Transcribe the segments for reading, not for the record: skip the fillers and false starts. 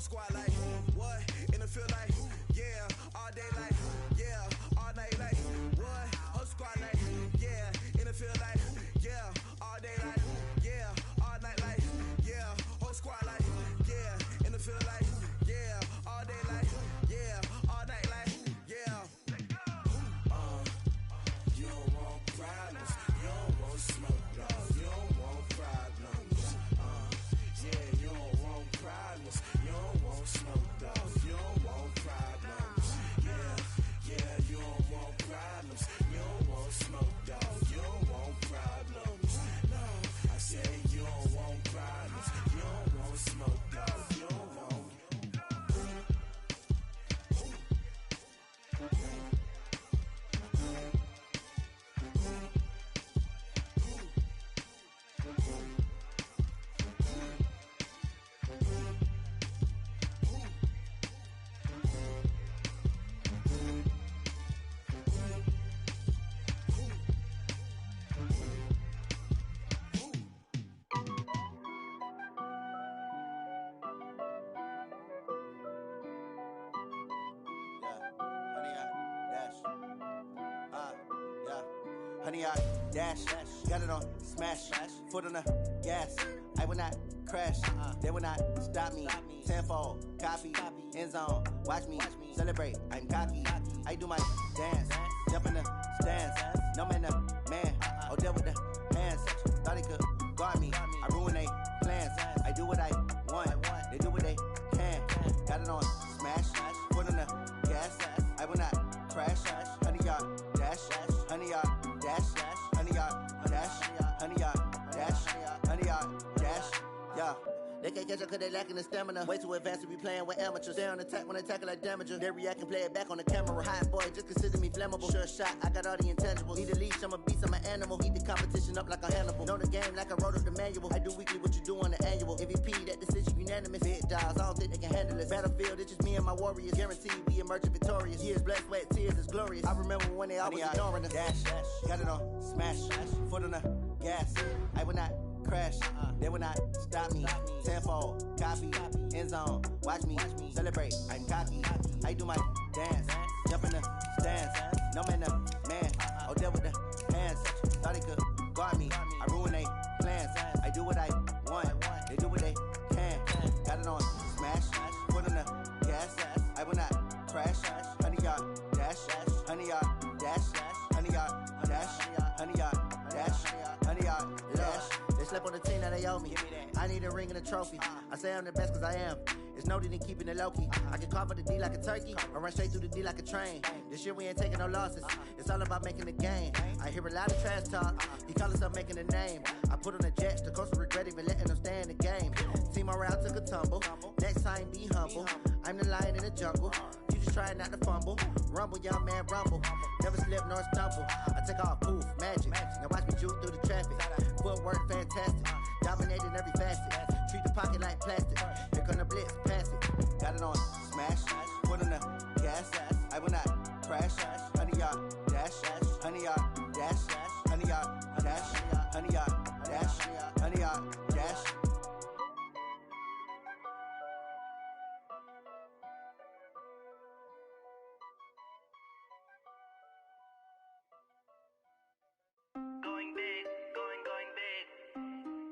squad like, what? In the field like, yeah. All day like, yeah. All night like, what? Whole squad like, yeah. In the field like, yeah. All day like, yeah. All night like, yeah. Whole squad like, yeah. In the field like, yeah. All day like, yeah. All night like, yeah. You don't want problems. You don't want smoke, dog. You don't want problems. Yeah, you don't want problems. You don't want smoke, dog. You don't want problems. Yeah, you don't want problems. You don't want smoke, dog. You don't want problems. No, I said you don't want problems. You don't want smoke, dog. You don't want. Honey, I dash, got it on smash, foot on the gas. I will not crash, they will not stop me. Tenfold, copy, end zone, watch me celebrate. I'm cocky, I do my dance, jump in the stands. No man, the man, oh, deal with the hands. Thought he could guard me, I ruin they plans. I do what I want, they do what they can. Got it on smash, foot on the gas. I will not crash, honey, y'all dash, honey, y'all dash, honey, y'all dash, honey, y'all dash, honey, y'all dash, yeah. They can't catch up cause they lacking the stamina. Way too advanced to be playing with amateurs. They on attack when they tackle like damager. They react and play it back on the camera. Hot boy, just consider me flammable. Sure shot, I got all the intangibles. Need a leash, I'm a beast, I'm an animal. Heat the competition up like a Hannibal. Know the game like I wrote up the manual. I do weekly what you do on the annual. MVP, that decision unanimous. Big dogs, I don't think they can handle it. Battlefield, it's just me and my warriors. Guaranteed we emerging victorious. Years, blood, sweat, tears, it's glorious. I remember when they always ignoring us. Dash, got it on smash, foot on the gas. I will not crash, they will not stop me. Tenfold, copy, end zone, watch me celebrate. I'm cocky, I do my dance, jump in the stands. No man, the man, oh, deal with the hands. Thought he could guard me, I ruin they plans. I do what I want, they do what they can. Got it on smash, foot on the gas. I will not crash, honey, y'all dash, honey, y'all dash, honey, y'all dash, honey, y'all dash, honey, y'all dash. They slept on the team that they owe me. I need a ring and a trophy. I say I'm the best cause I am. It's no need in keeping it low key. I can carve up the D like a turkey, or run straight through the D like a train. This year we ain't taking no losses. It's all about making the game. I hear a lot of trash talk. He call himself making a name. I put on the jets. The coach will regret even letting them stay in the game. Team around took a tumble. Next time be humble. I'm the lion in the jungle. You just try not to fumble. Rumble, young man, rumble. Never slip nor stumble. I take off, poof, magic. Now watch me juke through the traffic. Footwork fantastic. Dominating every facet. Treat the pocket like plastic. Here come the blitz, pass it. Got it on smash, foot on the gas. I will not crash, honey, y'all dash, honey, y'all dash, honey, y'all dash, honey, y'all dash, honey, y'all dash. Going big, going big.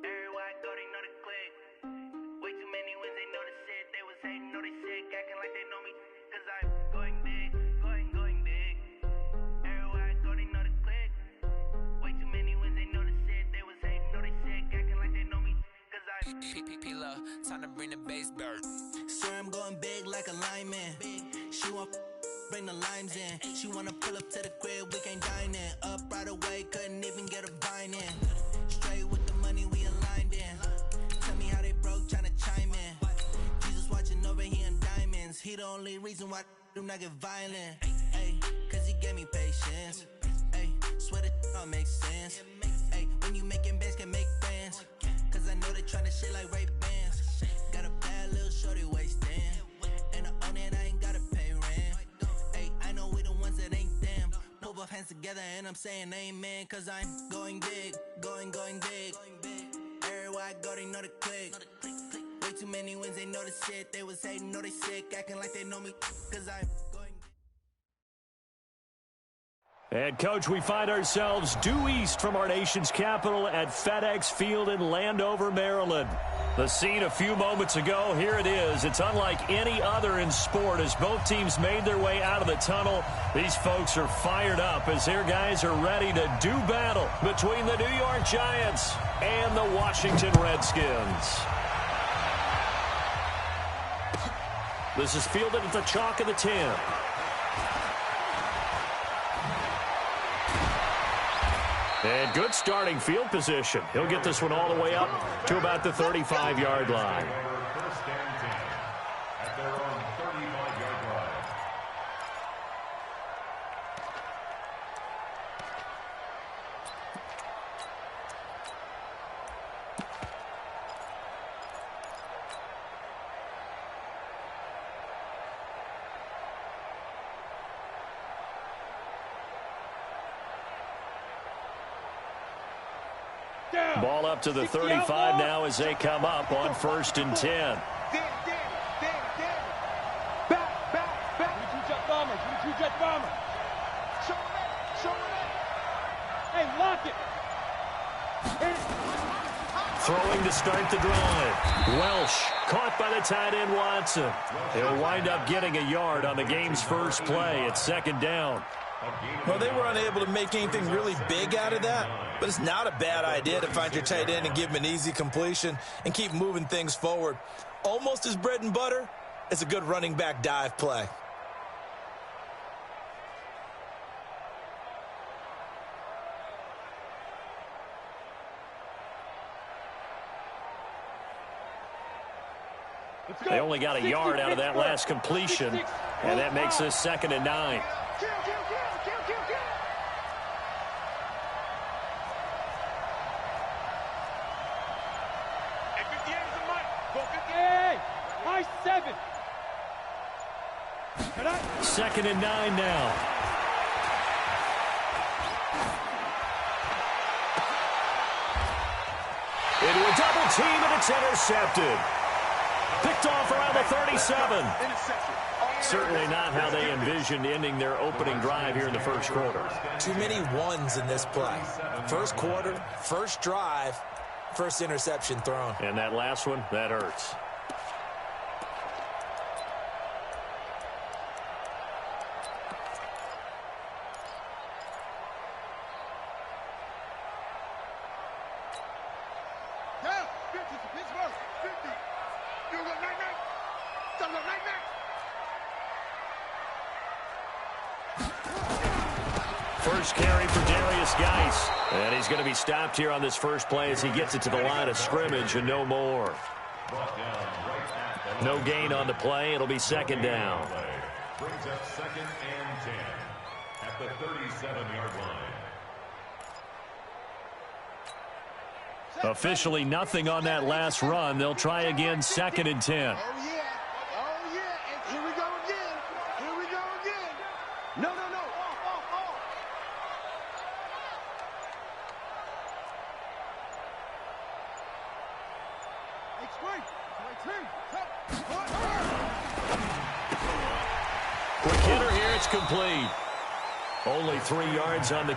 Everywhere I go, they know the click. Way too many wins, they know the shit. They was hating, know they sick, acting like they know me. Cause I'm going big, going big. Everywhere I go, they know the click. Way too many wins, they know the shit. They was hating, know they sick, acting like they know me. Cause I'm P-P-P-Love, time to bring the bass bird. Swear I'm going big like a lineman. She want bring the limes in. She wanna pull up to the crib, we can't dine in. Up right away, couldn't even get a vine in. Straight with the money we aligned in. Tell me how they broke, tryna chime in. Jesus watching over here in diamonds. He the only reason why do not get violent. Ay, cause he gave me patience. Ay, swear that all makes sense. Ay, when you making bands can make friends. Cause I know they tryna shit like Ray-Bans. Got a bad little shorty wasting. And I own it, I ain't gotta pay rent. Ay, I know we the ones that ain't them. Put both hands together and I'm saying amen. Cause I'm going big, going big. Everywhere I go, they know the click. Way too many wins, they know the shit. They was hating, know they sick, acting like they know me, cause I'm going. And, Coach, we find ourselves due east from our nation's capital at FedEx Field in Landover, Maryland. The scene a few moments ago, here it is. It's unlike any other in sport as both teams made their way out of the tunnel. These folks are fired up as their guys are ready to do battle between the New York Giants and the Washington Redskins. This is fielded at the chalk of the 10. And good starting field position. He'll get this one all the way up to about the 35-yard line. First and 10 at their own 35-yard line. Ball up to the 35 now as they come up on 1st and 10. Hey, lock it. Throwing to start the drive. Welsh caught by the tight end Watson. He'll wind up getting a yard on the game's first play at 2nd down. Well, they were unable to make anything really big out of that, but it's not a bad idea to find your tight end and give him an easy completion and keep moving things forward. Almost as bread and butter, it's a good running back dive play. They only got a yard out of that last completion, and that makes this 2nd and 9. Seven. 2nd and 9 now. Into a double team, and it's intercepted. Picked off around the 37. Certainly not how they envisioned ending their opening drive here in the first quarter. Too many ones in this play. First quarter, first drive, first interception thrown. And that last one, that hurts. First carry for Darius Geis. And he's going to be stopped here on this first play as he gets it to the line of scrimmage and no more. No gain on the play. It'll be 2nd down. Brings up 2nd and 10 at the 37-yard line. Officially nothing on that last run. They'll try again 2nd and 10. Quick hitter here, it's complete. Only 3 yards on the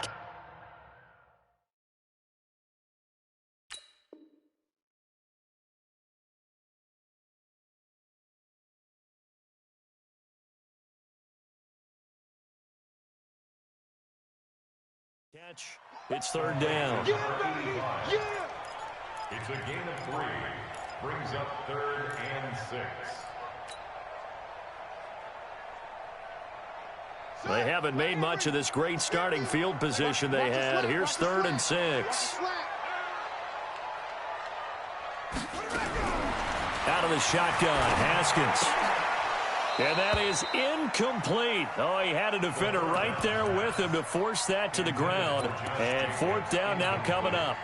catch. It's 3rd down. It's a gain of 3. Brings up 3rd and 6. They haven't made much of this great starting field position they had. Here's 3rd and 6. Out of the shotgun, Haskins. And that is incomplete. Oh, he had a defender right there with him to force that to the ground. And 4th down now coming up.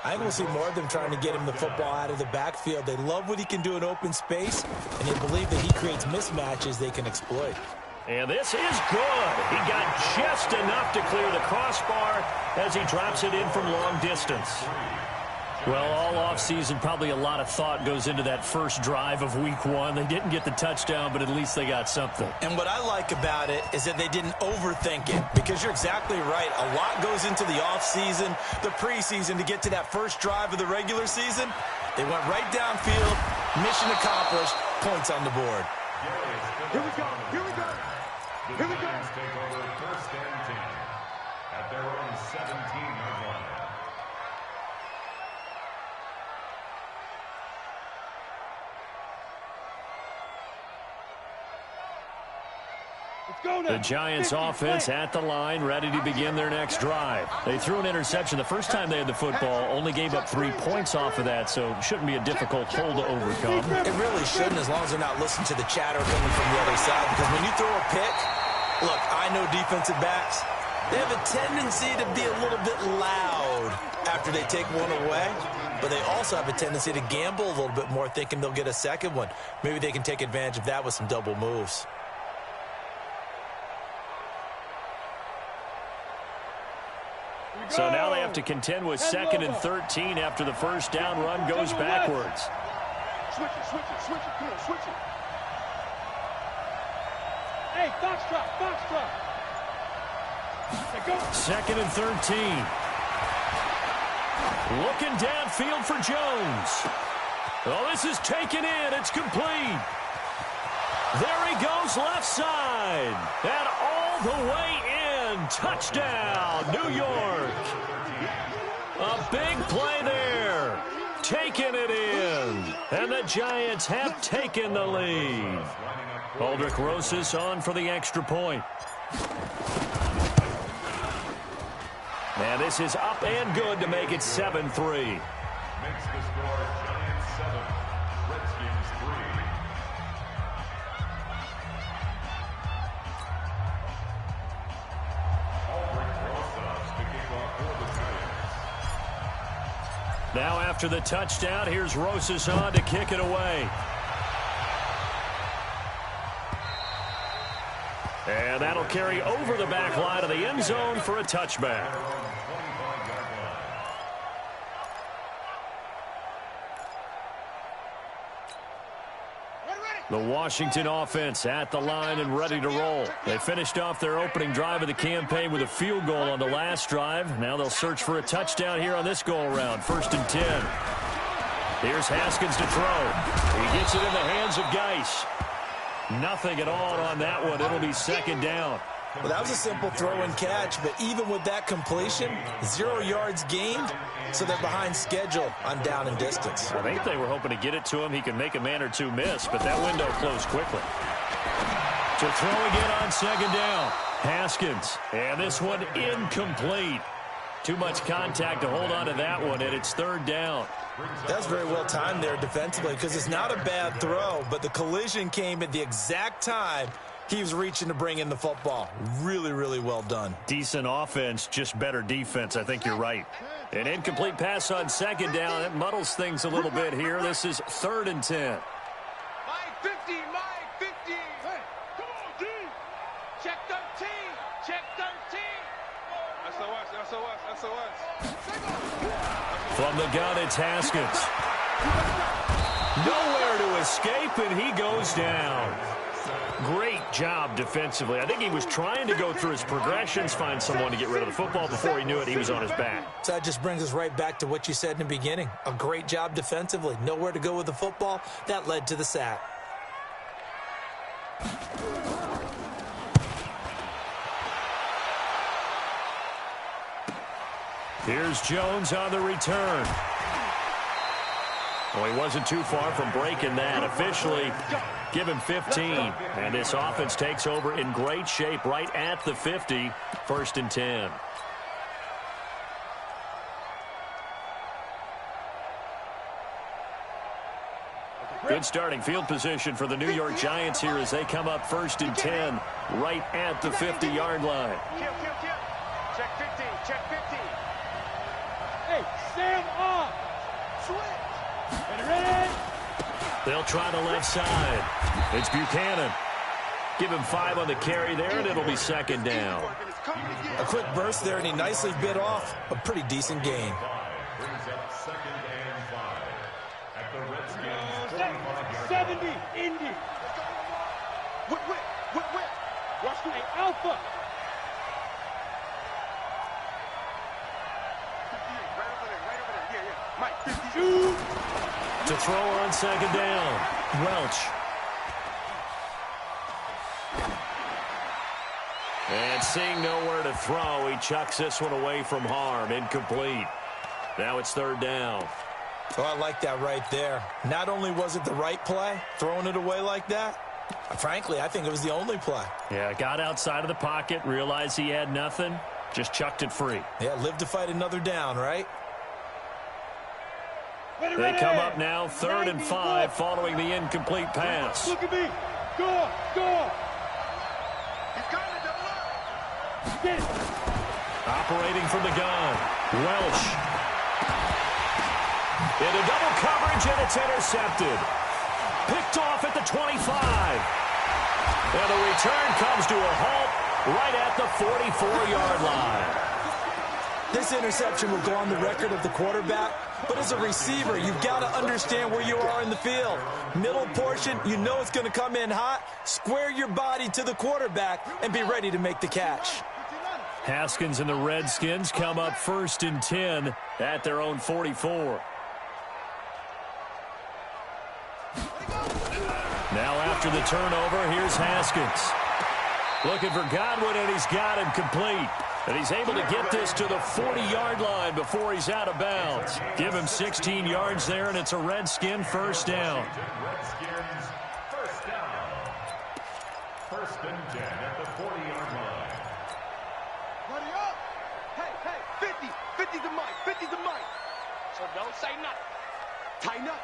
I think we'll see more of them trying to get him the football out of the backfield. They love what he can do in open space, and they believe that he creates mismatches they can exploit. And this is good. He got just enough to clear the crossbar as he drops it in from long distance. Well, all offseason, probably a lot of thought goes into that first drive of week one. They didn't get the touchdown, but at least they got something. And what I like about it is that they didn't overthink it, because you're exactly right. A lot goes into the offseason, the preseason, to get to that first drive of the regular season. They went right downfield, mission accomplished, points on the board. Here we go, here we go, here we go. Take over first and 10 at their own 17-yard line. The Giants offense at the line, ready to begin their next drive. They threw an interception the first time they had the football, only gave up 3 points off of that, so it shouldn't be a difficult hole to overcome. It really shouldn't, as long as they're not listening to the chatter coming from the other side, because when you throw a pick, look, I know defensive backs, they have a tendency to be a little bit loud after they take one away, but they also have a tendency to gamble a little bit more, thinking they'll get a second one. Maybe they can take advantage of that with some double moves. So now they have to contend with 2nd and 13 after the first down run goes backwards. Switch it, switch it, switch it, come on, switch it. Hey, box drop, box drop. Go. 2nd and 13. Looking downfield for Jones. Oh, this is taken in. It's complete. There he goes, left side. And all the way in. Touchdown, New York. A big play there. Taking it in. And the Giants have taken the lead. Aldrich Rosas on for the extra point. And this is up and good to make it 7-3. Makes the score Giants 7, Redskins 3. Aldrich Rosas to kick off for the Giants. Now after the touchdown, here's Rosas on to kick it away. And that'll carry over the back line of the end zone for a touchback. The Washington offense at the line and ready to roll. They finished off their opening drive of the campaign with a field goal on the last drive. Now they'll search for a touchdown here on this go-around. 1st and 10. Here's Haskins to throw. He gets it in the hands of Geis. Nothing at all on that one. It'll be 2nd down. Well, that was a simple throw and catch, but even with that completion, 0 yards gained, so they're behind schedule on down and distance. I think they were hoping to get it to him. He could make a man or two miss, but that window closed quickly. To throw again on 2nd down. Haskins, and this one incomplete. Too much contact to hold on to that one, and it's 3rd down. That's very well timed there defensively, because it's not a bad throw, but the collision came at the exact time he was reaching to bring in the football. Really, really well done. Decent offense, just better defense. I think you're right. An incomplete pass on 2nd down. It muddles things a little bit here. This is 3rd and 10. Mike 50, Mike 50. Hey, come on, D. Check 13, check 13. SOS. From the gun, it's Haskins. Nowhere to escape, and he goes down. Great job defensively. I think he was trying to go through his progressions, find someone to get rid of the football. Before he knew it, he was on his back. So that just brings us right back to what you said in the beginning. A great job defensively. Nowhere to go with the football. That led to the sack. Here's Jones on the return. Well, he wasn't too far from breaking that. Officially, give him 15. And this offense takes over in great shape right at the 50. 1st and 10. Good starting field position for the New York Giants here as they come up 1st and 10 right at the 50-yard line. Check 15, check 15. Hey, Sam off. Switch. Ready? They'll try the left side. It's Buchanan. Give him 5 on the carry there, and it'll be 2nd down. A quick burst there, and he nicely bit off a pretty decent gain. Brings up 2nd 70, Indy. Whip. Rush through. Hey, Alpha. Right over there. Yeah. Mike, 52. To throw on second down, Welch. And seeing nowhere to throw, he chucks this one away from harm. Incomplete. Now it's third down. Oh, I like that right there. Not only was it the right play, throwing it away like that, frankly, I think it was the only play. Yeah, got outside of the pocket, realized he had nothing, just chucked it free. Yeah, live to fight another down, right? They come up now, 3rd and 5, following the incomplete pass. Look at me. Go. He's got it, double up. Get it. Operating from the gun, Welch. Into double coverage, and it's intercepted. Picked off at the 25. And the return comes to a halt right at the 44-yard line. This interception will go on the record of the quarterback, but as a receiver, you've got to understand where you are in the field. Middle portion, you know it's going to come in hot. Square your body to the quarterback and be ready to make the catch. Haskins and the Redskins come up 1st and 10 at their own 44. Now after the turnover, here's Haskins. Looking for Godwin, and he's got him complete. And he's able to get this to the 40-yard line before he's out of bounds. Give him 16 yards there, and it's a Redskin first down. Redskins first down. 1st and 10 at the 40-yard line. Buddy up. Hey, 50 to Mike. So don't say nothing. Tighten up.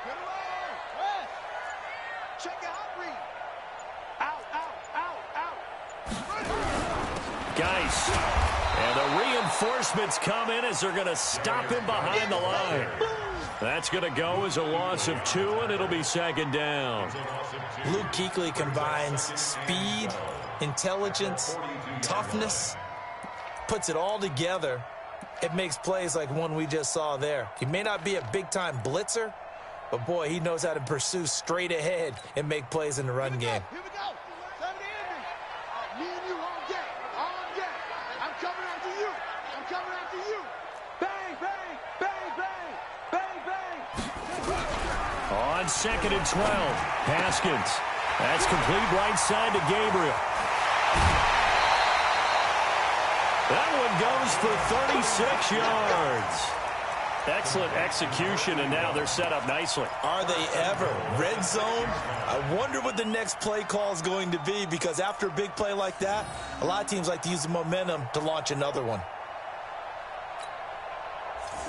Get away. Rest. Check your hot read. Out. Geis. And the reinforcements come in as they're going to stop him behind the line. That's going to go as a loss of 2, and it'll be 2nd down. Luke Kuechly combines speed, intelligence, toughness, puts it all together. It makes plays like one we just saw there. He may not be a big-time blitzer, but, boy, he knows how to pursue straight ahead and make plays in the run game. Here we go. 70 Indy. Me and you all day. I'm coming after you. Bang. On 2nd and 12, Haskins. That's complete right side to Gabriel. That one goes for 36 yards. Excellent execution, and now they're set up nicely. Are they ever? Red zone? I wonder what the next play call is going to be, because after a big play like that, a lot of teams like to use the momentum to launch another one.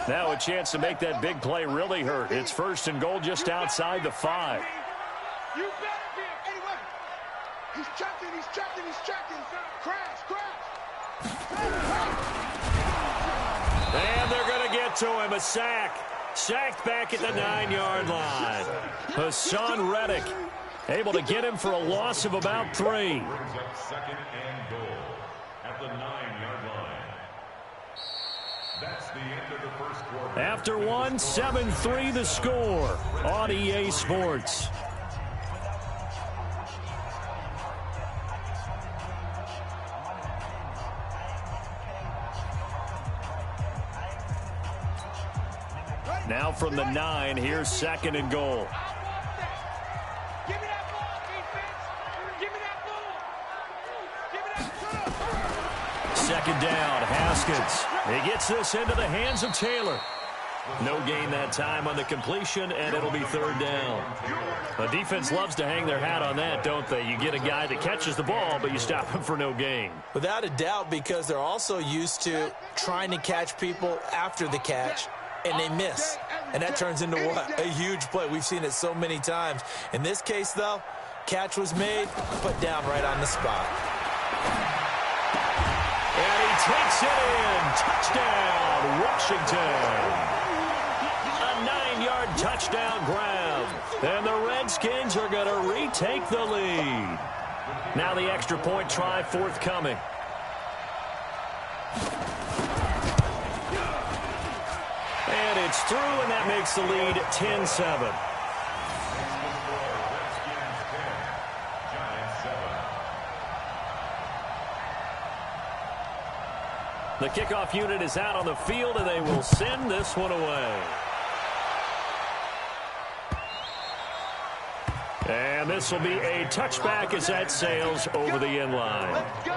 Now a chance to make that big play really hurt. It's 1st and goal just outside the 5. You better be. Anyway, he's checking. Crash. And they're going to get to him. A sack. Sacked back at the 9-yard line. Hassan Reddick able to get him for a loss of about 3. Brings up 2nd and goal at the 9-yard line. That's the end of the first quarter. After 1, 7-3 the score on EA Sports. Now from the 9, here's 2nd and goal. Give me that ball, defense. Give me that ball. 2nd down, Haskins. He gets this into the hands of Taylor. No gain that time on the completion, and it'll be 3rd down. The defense loves to hang their hat on that, don't they? You get a guy that catches the ball, but you stop him for no gain. Without a doubt, because they're also used to trying to catch people after the catch, and they miss. And that turns into what? A huge play. We've seen it so many times. In this case, though, catch was made, put down right on the spot. And he takes it in. Touchdown, Washington. A 9-yard touchdown grab. And the Redskins are going to retake the lead. Now the extra point try forthcoming. And it's through, and that makes the lead 10-7. The kickoff unit is out on the field, and they will send this one away. And this will be a touchback as that sails over the end line. Let's go.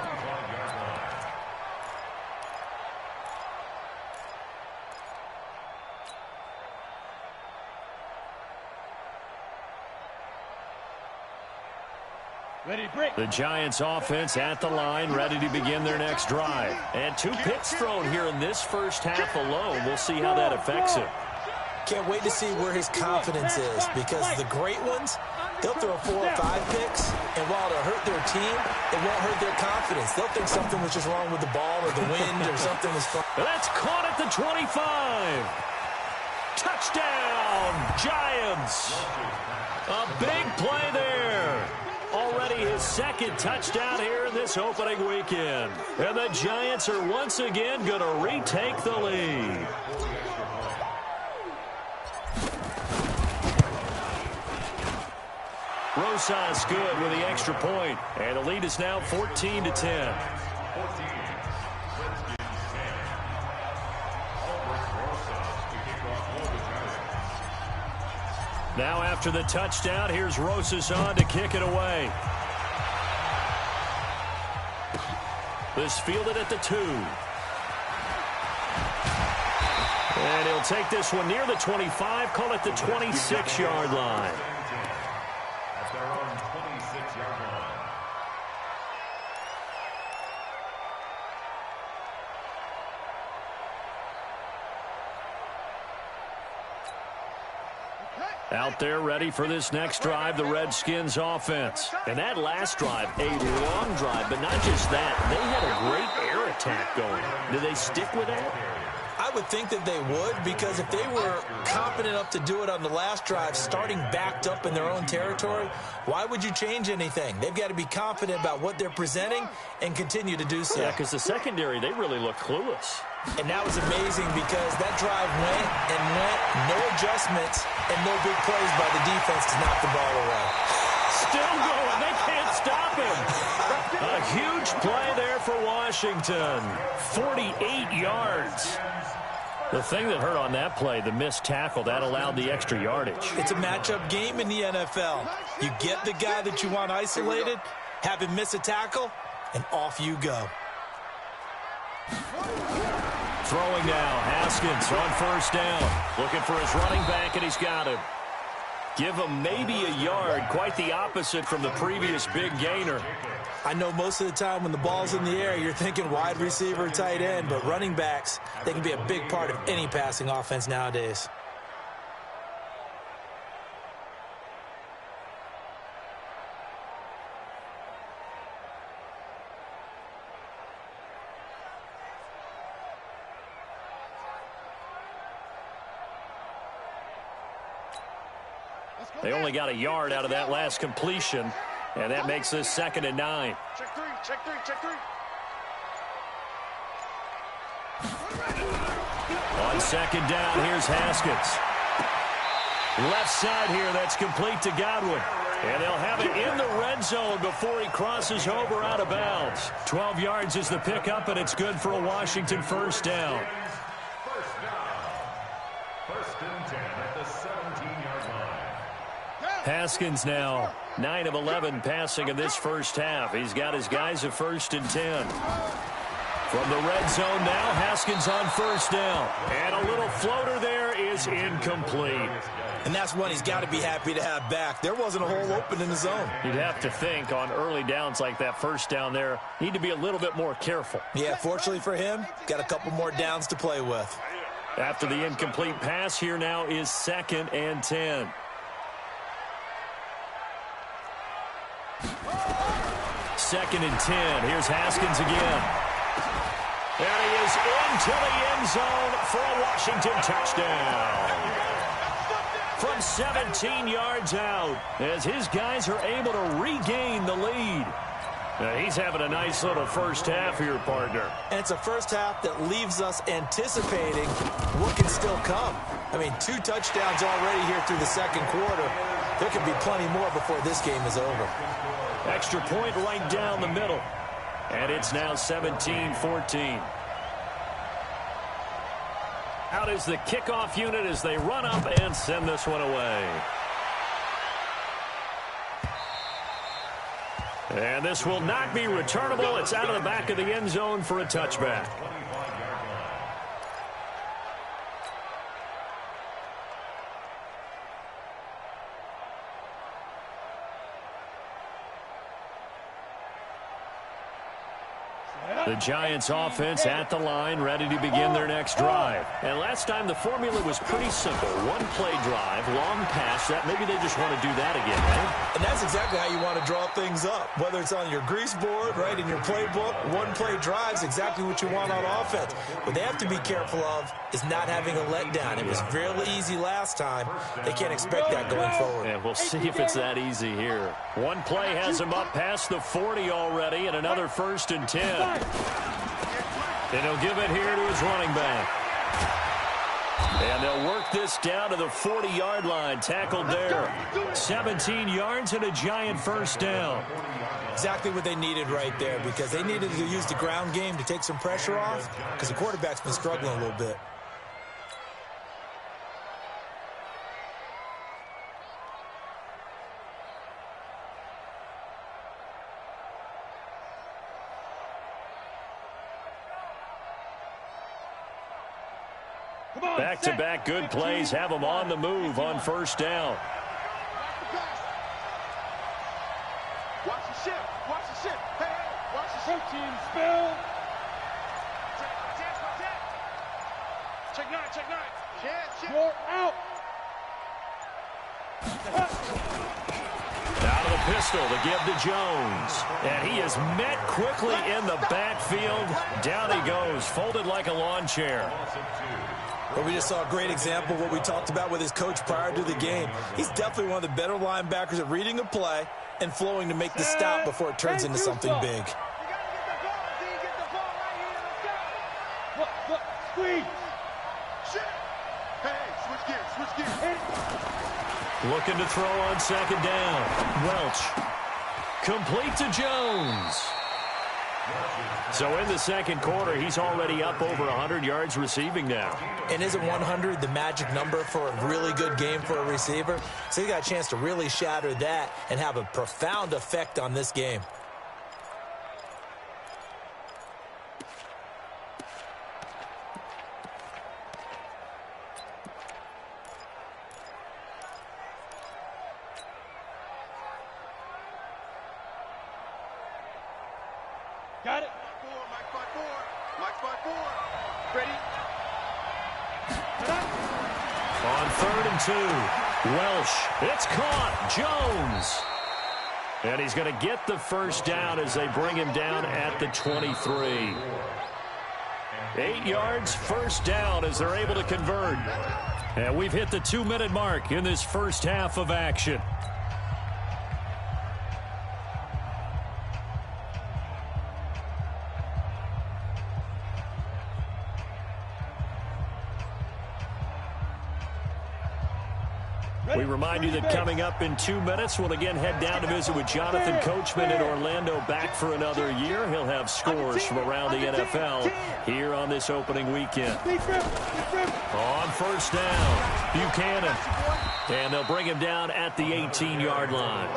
The Giants offense at the line, ready to begin their next drive. And 2 picks thrown here in this first half alone. We'll see how that affects him. Can't wait to see where his confidence is, because the great ones, they'll throw 4 or 5 picks, and while it'll hurt their team, it won't hurt their confidence. They'll think something was just wrong with the ball or the wind or something was fun. That's caught at the 25. Touchdown, Giants. A big play there. Already his second touchdown here in this opening weekend. And the Giants are once again going to retake the lead. Rosas good with the extra point. And the lead is now 14-10. Now after the touchdown, here's Rosas on to kick it away. This fielded at the 2. And he'll take this one near the 25, call it the 26-yard line. At their own 26-yard line. Out there ready for this next drive, the Redskins offense. And that last drive, a long drive, but not just that. They had a great air attack going. Do they stick with that? I would think that they would, because if they were confident enough to do it on the last drive, starting backed up in their own territory, why would you change anything? They've got to be confident about what they're presenting and continue to do so. Yeah, because the secondary, they really look clueless. And that was amazing because that drive went and went, no adjustments, and no big plays by the defense to knock the ball away. Still going. They can't stop him. A huge play there for Washington. 48 yards. The thing that hurt on that play, the missed tackle, that allowed the extra yardage. It's a matchup game in the NFL. You get the guy that you want isolated, have him miss a tackle, and off you go. Throwing now, Haskins on first down. Looking for his running back, and he's got him. Give him maybe a yard, quite the opposite from the previous big gainer. I know most of the time when the ball's in the air, you're thinking wide receiver, tight end, but running backs, they can be a big part of any passing offense nowadays. They only got a yard out of that last completion, and that makes this 2nd and 9. Check 3, check 3, check 3. On second down, here's Haskins. Left side here, that's complete to Godwin. And they'll have it in the red zone before he crosses over out of bounds. 12 yards is the pickup, and it's good for a Washington first down. First down. 1st and 10 at the 17-yard line. Haskins now 9 of 11 passing in this first half. He's got his guys at 1st and 10. From the red zone now, Haskins on first down. And a little floater there is incomplete. And that's one he's got to be happy to have back. There wasn't a hole open in the zone. You'd have to think on early downs like that first down there, need to be a little bit more careful. Yeah, fortunately for him, got a couple more downs to play with. After the incomplete pass, here now is 2nd and 10. Second and 10. Here's Haskins again. And he is into the end zone for a Washington touchdown. From 17 yards out, as his guys are able to regain the lead. He's having a nice little first half here, partner. And it's a first half that leaves us anticipating what can still come. I mean, 2 touchdowns already here through the second quarter. There could be plenty more before this game is over. Extra point right down the middle. And it's now 17-14. Out is the kickoff unit as they run up and send this one away. And this will not be returnable. It's out of the back of the end zone for a touchback. The Giants offense at the line, ready to begin their next drive. And last time the formula was pretty simple. 1-play drive, long pass. That maybe they just want to do that again, right? And that's exactly how you want to draw things up. Whether it's on your grease board, right, in your playbook, 1-play drive's exactly what you want on offense. What they have to be careful of is not having a letdown. It was fairly easy last time. They can't expect that going forward. And we'll see if it's that easy here. 1 play has him up past the 40 already, and another 1st and 10. And he'll give it here to his running back. And they'll work this down to the 40-yard line. Tackled there. 17 yards and a Giant first down. Exactly what they needed right there, because they needed to use the ground game to take some pressure off, because the quarterback's been struggling a little bit. Back-to-back good plays have them on the move on first down. Watch the ship. Watch the ship. Hey, watch the ship. Team spill. Check 9. Check 9. You're out. Out of the pistol to give to Jones. And he is met quickly in the backfield. Down he goes, folded like a lawn chair. But we just saw a great example of what we talked about with his coach prior to the game. He's definitely one of the better linebackers at reading a play and flowing to make the stop before it turns into something big. You gotta get the ball, D. Get the ball right here. Let's go. Look, squeeze. Shit. Hey, switch gears. Looking to throw on second down. Welch. Complete to Jones. So in the second quarter, he's already up over 100 yards receiving now. And isn't 100 the magic number for a really good game for a receiver? So he got a chance to really shatter that and have a profound effect on this game. Got it. Mike 5-4. Ready? On 3rd and 2. Welsh. It's caught. Jones. And he's going to get the first down as they bring him down at the 23. 8 yards, first down as they're able to convert. And we've hit the 2-minute mark in this first half of action. We remind you that coming up in 2 minutes, we'll again head down to visit with Jonathan Coachman in Orlando, back for another year. He'll have scores from around the NFL here on this opening weekend. On first down, Buchanan. And they'll bring him down at the 18-yard line.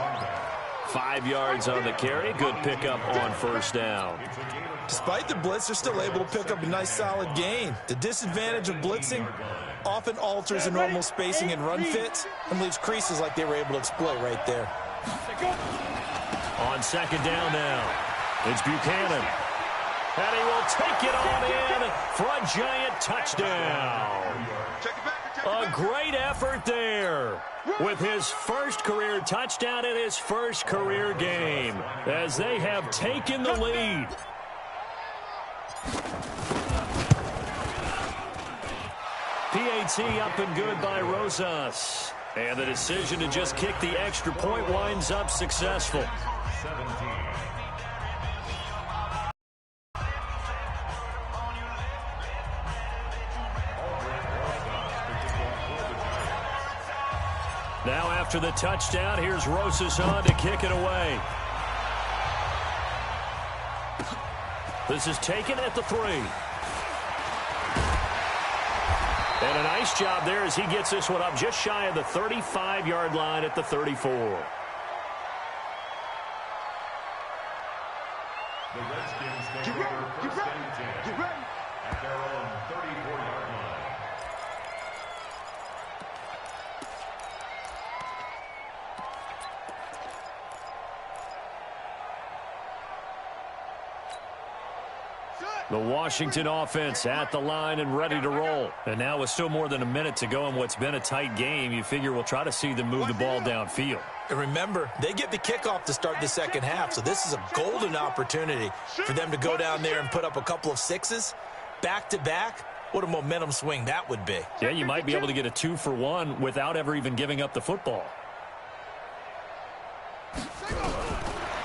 5 yards on the carry. Good pickup on first down. Despite the blitz, they're still able to pick up a nice solid gain. The disadvantage of blitzing often alters the normal spacing and run fits and leaves creases like they were able to exploit right there. On second down now, it's Buchanan. And he will take it on in for a Giant touchdown. A great effort there with his first career touchdown in his first career game as they have taken the lead. PAT up and good by Rosas. And the decision to just kick the extra point winds up successful. Now after the touchdown, here's Rosas on to kick it away. This is taken at the 3. And a nice job there as he gets this one up just shy of the 35-yard line at the 34. The Redskins take over first and 10 at their own 34-yard line. The Washington offense at the line and ready to roll. And now with still more than a minute to go in what's been a tight game, you figure we'll try to see them move the ball downfield. And remember, they get the kickoff to start the second half, so this is a golden opportunity for them to go down there and put up a couple of 6s back-to-back. What a momentum swing that would be. Yeah, you might be able to get a 2-for-1 without ever even giving up the football.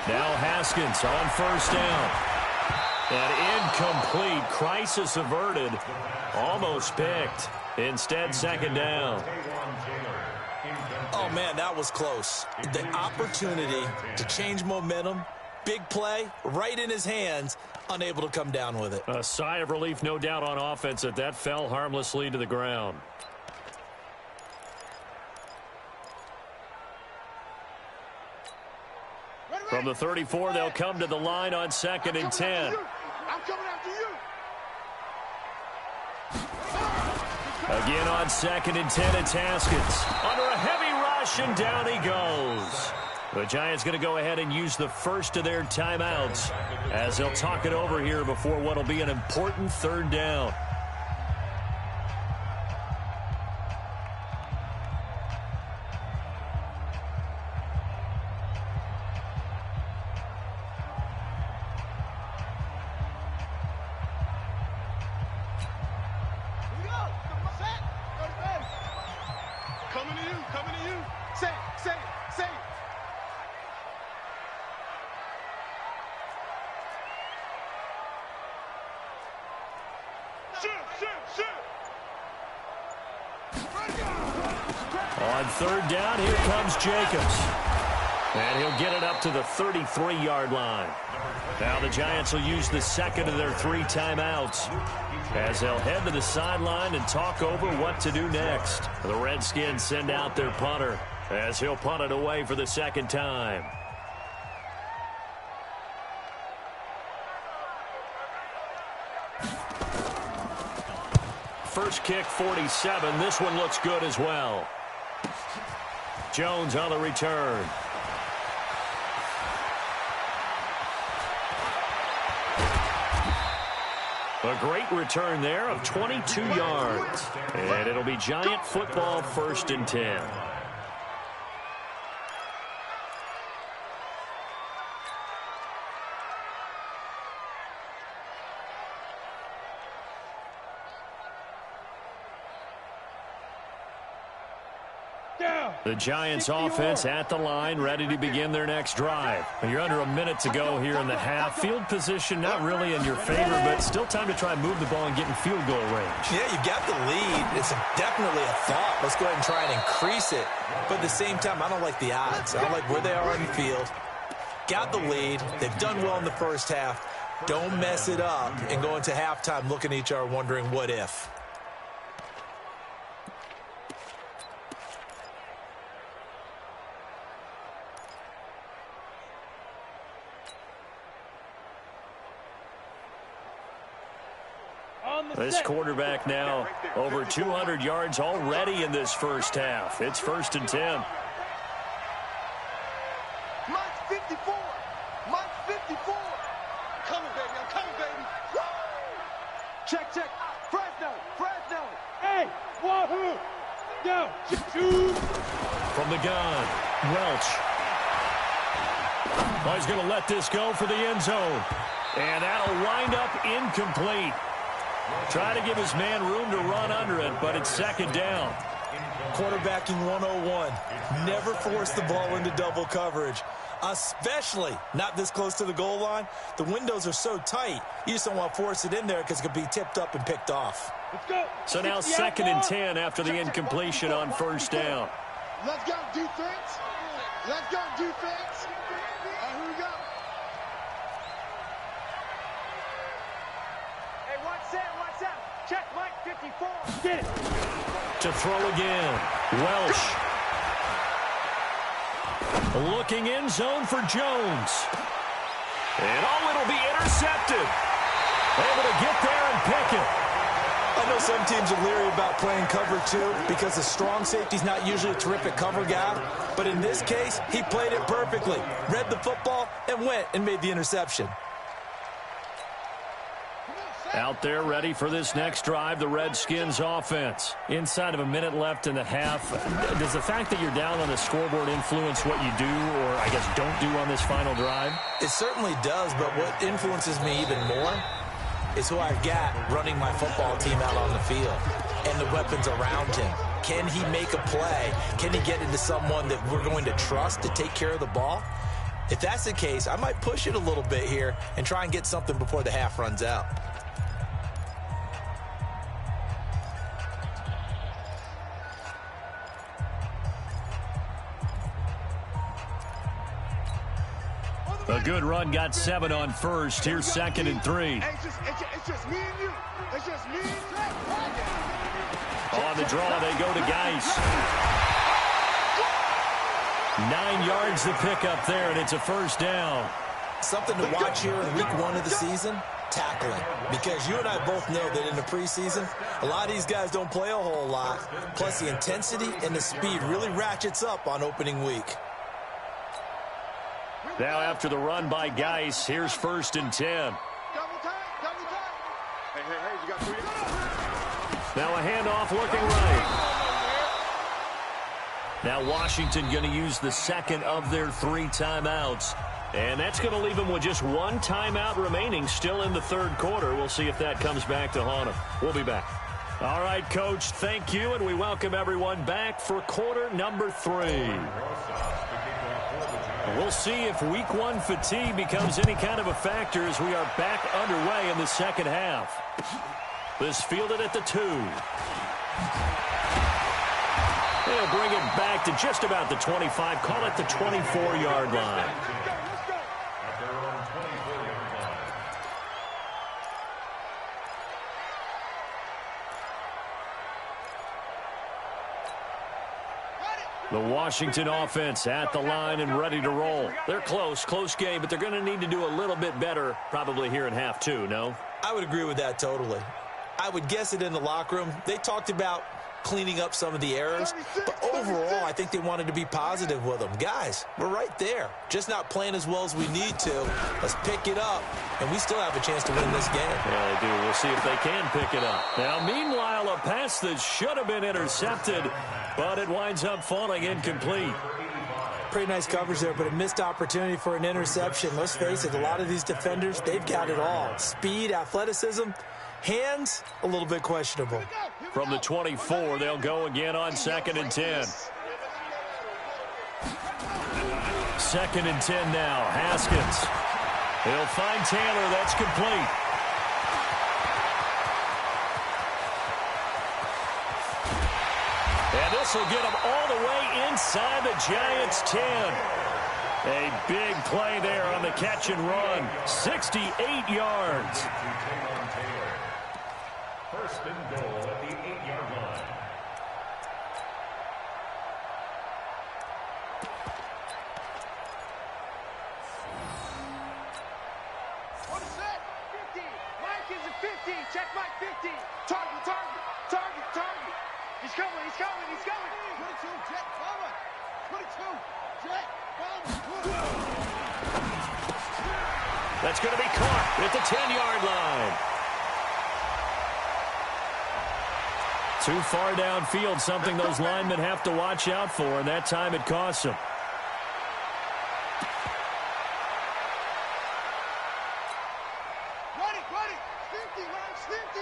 Now Haskins on first down. And incomplete. Crisis averted. Almost picked. Instead, second down. Oh, man, that was close. The opportunity to change momentum, big play, right in his hands, unable to come down with it. A sigh of relief, no doubt, on offense that fell harmlessly to the ground. From the 34, they'll come to the line on second and 10. I'm coming after you. Again on second and 10, it's Haskins. Under a heavy rush, and down he goes. The Giants going to go ahead and use the first of their timeouts as they'll talk it over here before what will be an important third down. On third down, here comes Jacobs. And he'll get it up to the 33-yard line. Now the Giants will use the second of their 3 timeouts as they'll head to the sideline and talk over what to do next. The Redskins send out their punter as he'll punt it away for the second time. First kick, 47. This one looks good as well. Jones on the return. A great return there of 22 yards. And it'll be Giant football, first and 10. The Giants offense at the line, ready to begin their next drive. You're under a minute to go here in the half. Field position not really in your favor, but still time to try and move the ball and get in field goal range. Yeah, you've got the lead. It's definitely a thought. Let's go ahead and try and increase it. But at the same time, I don't like the odds. I don't like where they are on the field. Got the lead. They've done well in the first half. Don't mess it up and go into halftime looking at each other wondering what if. This quarterback now over 200 yards already in this first half. It's first and 10. Mine's 54. Mine's 54. I'm coming, baby. I'm coming, baby. Woo! Check. Fresno. Hey, wahoo. Go. Shoot. From the gun, Welch. Oh, he's going to let this go for the end zone. And that'll wind up incomplete. Try to give his man room to run under it, but it's second down. Quarterbacking 101. Never force the ball into double coverage, especially not this close to the goal line. The windows are so tight, you just don't want to force it in there because it could be tipped up and picked off. So now second and 10 after the incompletion on first down. Let's go, defense. Let's go, defense. Here we go. Hey, what's up? Check Mike 54. Get it. To throw again. Welsh. Looking end zone for Jones. And it'll be intercepted. Able to get there and pick it. I know some teams are leery about playing cover 2 because the strong safety's not usually a terrific cover guy. But in this case, he played it perfectly. Read the football and went and made the interception. Out there ready for this next drive, the Redskins offense. Inside of a minute left in the half. Does the fact that you're down on the scoreboard influence what you do or, I guess, don't do on this final drive? It certainly does, but what influences me even more is who I've got running my football team out on the field and the weapons around him. Can he make a play? Can he get into someone that we're going to trust to take care of the ball? If that's the case, I might push it a little bit here and try and get something before the half runs out. A good run, got 7 on first. Here's 2nd and 3. It's just me and you. It's just me and you. On the draw, they go to Geis. 9 yards to pick up there, and it's a first down. Something to watch here in week 1 of the season, tackling. Because you and I both know that in the preseason, a lot of these guys don't play a whole lot. Plus, the intensity and the speed really ratchets up on opening week. Now after the run by Geis, here's 1st and 10. Double time. Hey, you got 3. Now a handoff looking right. Now Washington going to use the 2nd of their 3 timeouts. And that's going to leave them with just 1 timeout remaining still in the 3rd quarter. We'll see if that comes back to haunt them. We'll be back. All right, Coach, thank you, and we welcome everyone back for quarter number 3. We'll see if week 1 fatigue becomes any kind of a factor as we are back underway in the 2nd half. This fielded at the 2. They'll bring it back to just about the 25, call it the 24-yard line. The Washington offense at the line and ready to roll. They're close game, but they're going to need to do a little bit better probably here in half 2, no? I would agree with that totally. I would guess it in the locker room. They talked about cleaning up some of the errors, but overall, I think they wanted to be positive with them. Guys, we're right there. Just not playing as well as we need to. Let's pick it up, and we still have a chance to win this game. Yeah, they do. We'll see if they can pick it up. Now, meanwhile, a pass that should have been intercepted, but it winds up falling incomplete. Pretty nice coverage there, but a missed opportunity for an interception. Let's face it, a lot of these defenders, they've got it all. Speed, athleticism, hands, a little bit questionable. From the 24, they'll go again on 2nd and 10. 2nd and 10 now. Haskins. He'll find Taylor. That's complete. And this will get him all the way inside the Giants' 10. A big play there on the catch and run. 68 yards. 1st and goal at the 8-yard line. What is that? 50. Mike is a 50. Check Mike 50. Target. He's coming. 22, Jet forward. 22, Jet forward. That's going to be caught at the 10-yard line. Too far downfield, something those linemen have to watch out for, and that time it costs them. Ready. 50, Ryan, 50.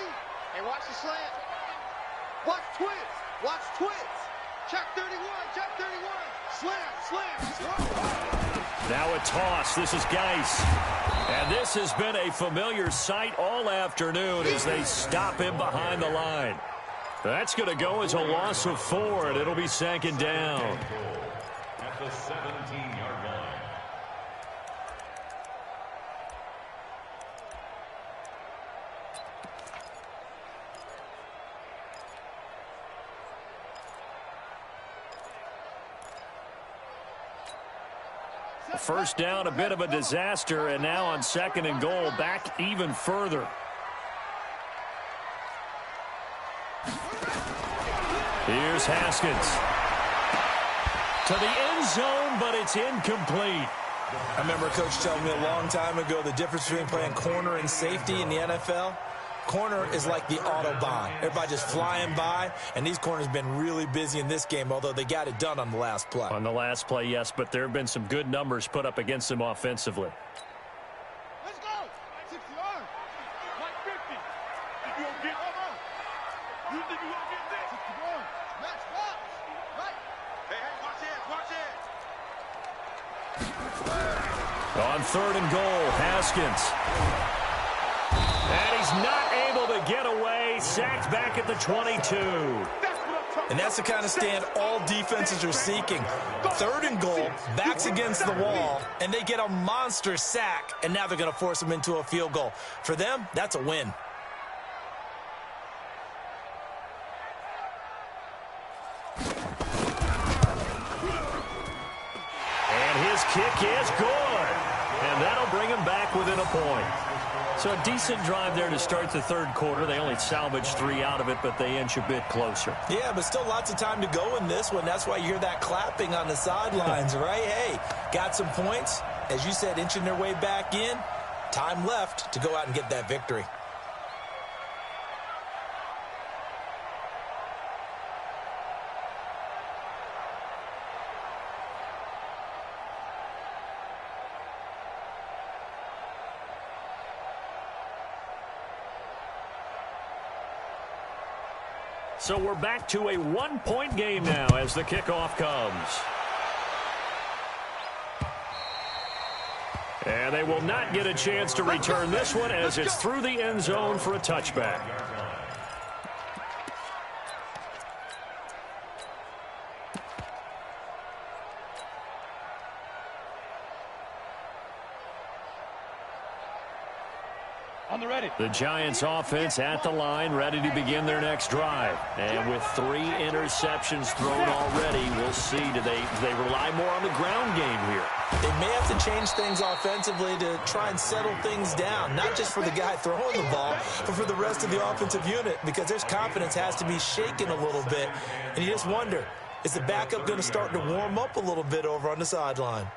Hey, watch the slant. Watch twins. Check 31. Slam. Now a toss. This is Geis. And this has been a familiar sight all afternoon as they stop him behind the line. That's going to go as a loss of 4, and it'll be second down. At the 17-yard line. First down, a bit of a disaster, and now on second and goal, back even further. Here's Haskins. To the end zone, but it's incomplete. I remember a coach telling me a long time ago the difference between playing corner and safety in the NFL. Corner is like the Autobahn. Everybody just flying by, and these corners have been really busy in this game, although they got it done on the last play. On the last play, yes, but there have been some good numbers put up against them offensively. Let's go. 60 yards. Like 50. Think you gonna get You think you gonna get this? 61. Match box. Right. Hey, watch it. On third and goal, Haskins. And he's not able to get away. Sacked back at the 22. And that's the kind of stand all defenses are seeking. Third and goal, backs against the wall, and they get a monster sack, and now they're going to force them into a field goal. For them, that's a win. And his kick is good. And that'll bring him back within a point. So a decent drive there to start the third quarter. They only salvaged 3 out of it, but they inch a bit closer. Yeah, but still lots of time to go in this one. That's why you hear that clapping on the sidelines, right? Hey, got some points. As you said, inching their way back in. Time left to go out and get that victory. So we're back to a one-point game now as the kickoff comes. And they will not get a chance to return this one as it's through the end zone for a touchback. The Giants offense at the line, ready to begin their next drive. And with 3 interceptions thrown already, we'll see. Do they rely more on the ground game here? They may have to change things offensively to try and settle things down, not just for the guy throwing the ball, but for the rest of the offensive unit, because their confidence has to be shaken a little bit. And you just wonder, is the backup going to start to warm up a little bit over on the sideline?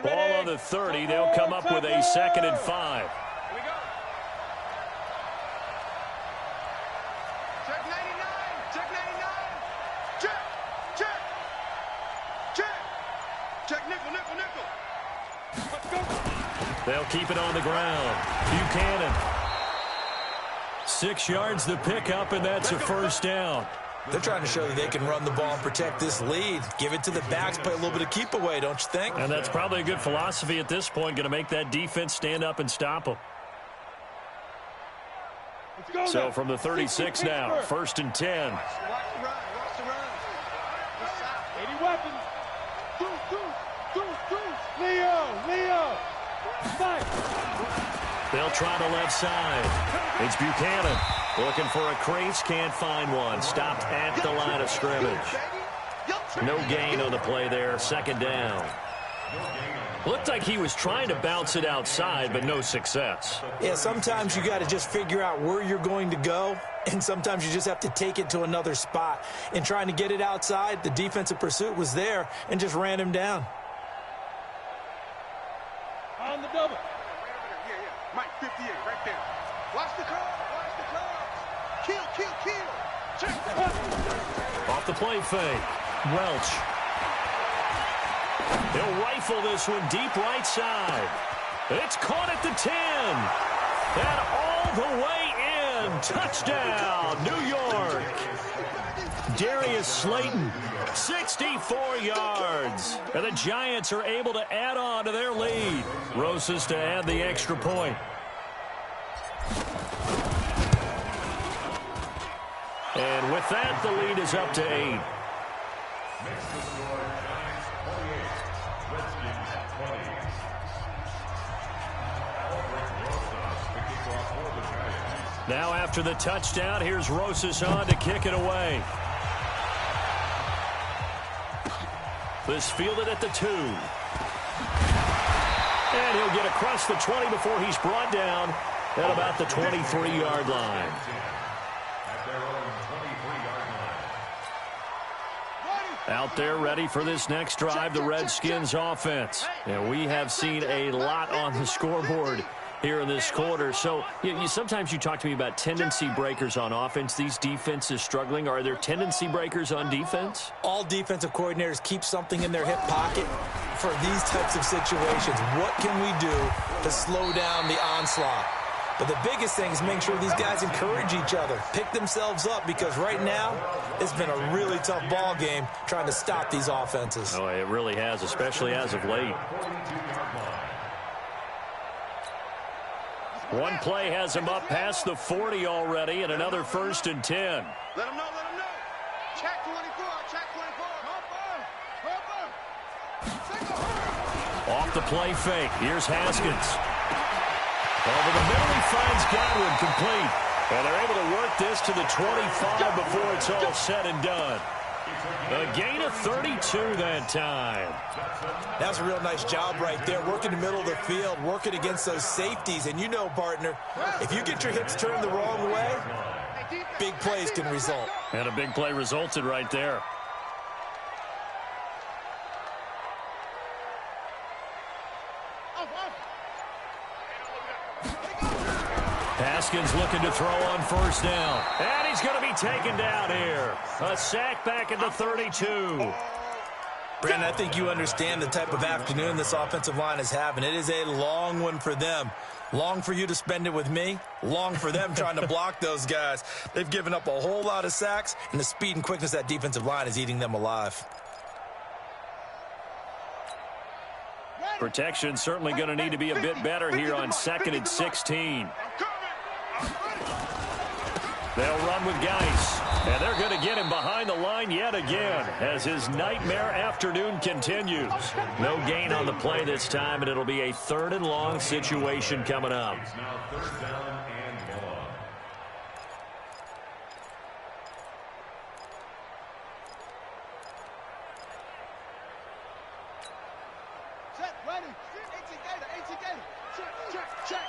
Ball on the 30. They'll come up with a 2nd and 5. Here we go. Check 99. Check 99. Check. Check. Check. Check nickel, nickel, nickel. Let's go. They'll keep it on the ground. Buchanan. 6 yards the pickup, and that's a first down. They're trying to show that they can run the ball and protect this lead. Give it to the backs, play a little bit of keep away, don't you think? And that's probably a good philosophy at this point, going to make that defense stand up and stop them. So from the 36 now, 1st and 10. Watch the run. Watch the run. 80 weapons. Deuce. Leo. Fight. They'll try the left side. It's Buchanan. Looking for a crease, can't find one. Stopped at the line of scrimmage. No gain on the play there, 2nd down. Looked like he was trying to bounce it outside, but no success. Yeah, sometimes you got to just figure out where you're going to go, and sometimes you just have to take it to another spot. In trying to get it outside, the defensive pursuit was there and just ran him down. On the double. Yeah. Mike 58, right there. Watch the curve. Kill. Check. Off the play fake. Welch. They'll rifle this one deep right side. It's caught at the 10. And all the way in. Touchdown, New York. Darius Slayton, 64 yards. And the Giants are able to add on to their lead. Rosas to add the extra point. With that, the lead is up to 8. Makes the score Giants 28, Redskins 20. Now after the touchdown, here's Rosas on to kick it away. This fielded at the 2. And he'll get across the 20 before he's brought down at about the 23-yard line. Out there ready for this next drive, the Redskins offense. And we have seen a lot on the scoreboard here in this quarter. So sometimes you talk to me about tendency breakers on offense. These defenses struggling. Are there tendency breakers on defense? All defensive coordinators keep something in their hip pocket for these types of situations. What can we do to slow down the onslaught? But the biggest thing is make sure these guys encourage each other, pick themselves up, because right now it's been a really tough ball game trying to stop these offenses. Oh, it really has, especially as of late. One play has him up past the 40 already, and another 1st and 10. Let him know, let him know. Check 24, check 24. Off the play fake, here's Haskins. Over the middle, he finds Godwin complete. And they're able to work this to the 25 before it's all said and done. A gain of 32 that time. That's a real nice job right there, working the middle of the field, working against those safeties. And you know, partner, if you get your hips turned the wrong way, big plays can result. And a big play resulted right there. Haskins looking to throw on 1st down. And he's going to be taken down here. A sack back at the 32. Brandon, I think you understand the type of afternoon this offensive line is having. It is a long one for them. Long for you to spend it with me. Long for them trying to block those guys. They've given up a whole lot of sacks, and the speed and quickness of that defensive line is eating them alive. Protection certainly going to need to be a bit better here on 2nd and 16. They'll run with Geis, and they're going to get him behind the line yet again as his nightmare afternoon continues. No gain on the play this time, and it'll be a 3rd and long situation coming up. It's now 3rd down and long. Set, ready. 18 Gator, 18 Gator. Check.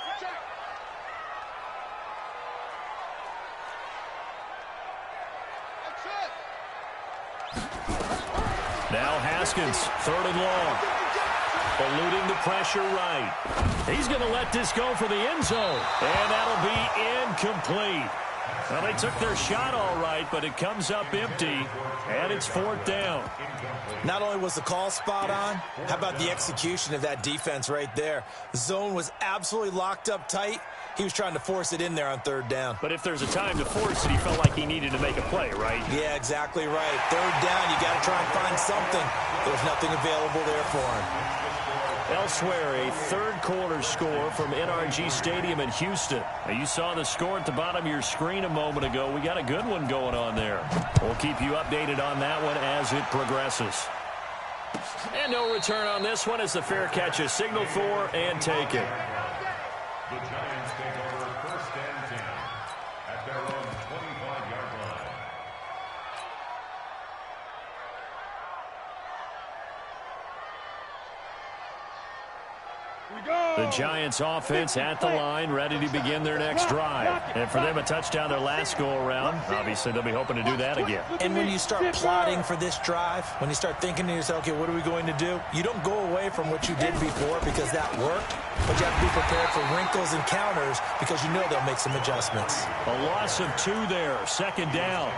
Now Haskins, 3rd and long. Eluding the pressure right. He's going to let this go for the end zone. And that'll be incomplete. Well, they took their shot all right, but it comes up empty, and it's 4th down. Not only was the call spot on, how about the execution of that defense right there? The zone was absolutely locked up tight. He was trying to force it in there on 3rd down. But if there's a time to force it, he felt like he needed to make a play, right? Yeah, exactly right. 3rd down, you got to try and find something. There's nothing available there for him. Elsewhere, a 3rd quarter score from NRG Stadium in Houston. Now, you saw the score at the bottom of your screen a moment ago. We got a good one going on there. We'll keep you updated on that one as it progresses. And no return on this one as the fair catch is signaled for and taken. The Giants take over 1st and 10 at their own 25-yard line. The Giants offense at the line, ready to begin their next drive. And for them, a touchdown their last go-around. Obviously, they'll be hoping to do that again. And when you start plotting for this drive, when you start thinking to yourself, okay, what are we going to do? You don't go away from what you did before because that worked, but you have to be prepared for wrinkles and counters because you know they'll make some adjustments. A loss of 2 there, 2nd down.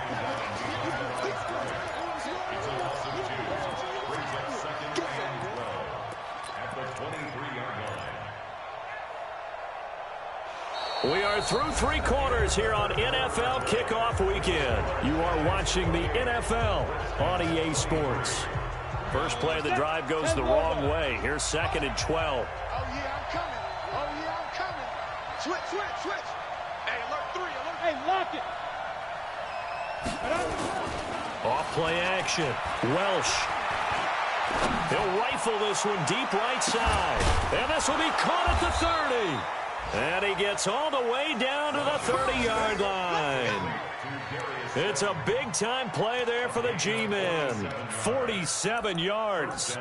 We are through 3 quarters here on NFL Kickoff Weekend. You are watching the NFL on EA Sports. First play of the drive goes the wrong way. Here's 2nd and 12. Oh, yeah, I'm coming. Oh, yeah, I'm coming. Switch. Hey, alert 3, alert. Hey, lock it. Off play action. Welsh. He'll rifle this one deep right side. And this will be caught at the 30. And he gets all the way down to the 30-yard line. It's a big-time play there for the G-Men. 47 yards.